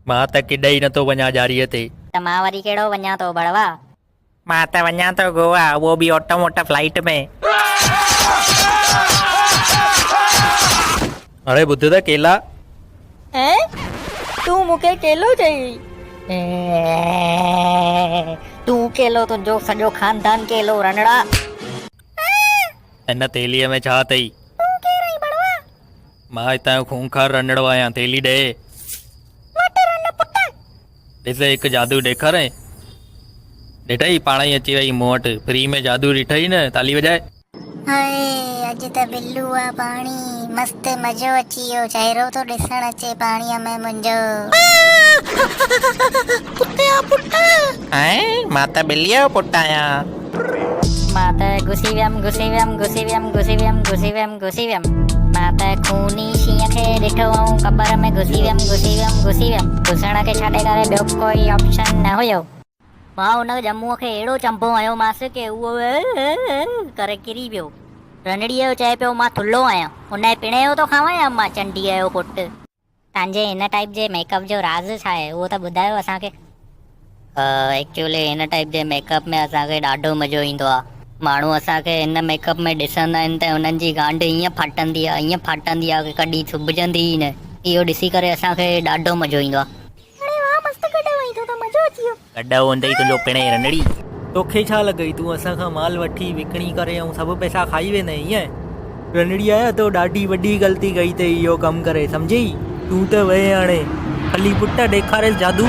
मां त किॾे ई नथो वञा ॾियारीअ ते। त मां वरी कहिड़ो वञा थो बड़वा। मां त वञा थो गोवा, उहो बि ऑटोमोटा फ्लाइट में। अरे ॿुध त केला। तूं मूंखे केलो चई? तूं केलो, तुंहिंजो सॼो खानदान केलो, रनड़ा। हिन थेलीअ में छा अथई? मां हितां जो खूंखार रंधिड़ो आहियां, थेली ॾे। ॾिस हिकु जादू ॾेखारे। ॾिठई पाण ई अची वई मूं वटि, फ्री में जादू ॾिठई न, ताली वॼाए। हाय अॼु त बिल्लू आहे पाणी, मस्त मज़ो अची वियो, चहिरो थो ॾिसण अचे पाणीअ में मुंहिंजो। मां त ॿिलीअ जो पुटु आहियां। मां त घुसी वियमि। मां त खूनी शींहं खे ॾिठो ऐं क़बर में घुसी वियमि। घुसण खे छॾे करे ॿियो कोई ऑप्शन न हुयो। मां हुन ॼमूअ खे अहिड़ो चंबो हयोमांसि की उहो करे किरी पियो। रनड़ीअ जो चए पियो मां थुल्हो आहियां, हुन जे पिणे जो थो खावां या मां चंडीअ जो पुटु। तव्हांजे हिन टाइप जे मेकअप जो राज़ छा आहे, उहो त ॿुधायो असांखे। एक्चुअली हिन टाइप जे मेकअप में असांखे ॾाढो मज़ो ईंदो आहे। माण्हू असांखे हिन मेकअप में ॾिसंदा आहिनि त हुननि जी गांड ईअं फाटंदी आहे की कॾहिं सुबजंदी ई न। इहो ॾिसी करे असांखे ॾाढो मज़ो ईंदो आहे। गॾ हूंदई तुंहिंजो पिणे रंधड़ी। तोखे छा लॻई तूं असांखां माल वठी विकिणी करे ऐं सभु पैसा खाई वेंदे ईअं? रंधड़ी आया तो ॾाढी वॾी ग़लती कई अथई इहो कमु करे, सम्झी? तूं त वए हाणे, हली पुटु ॾेखारे जादू।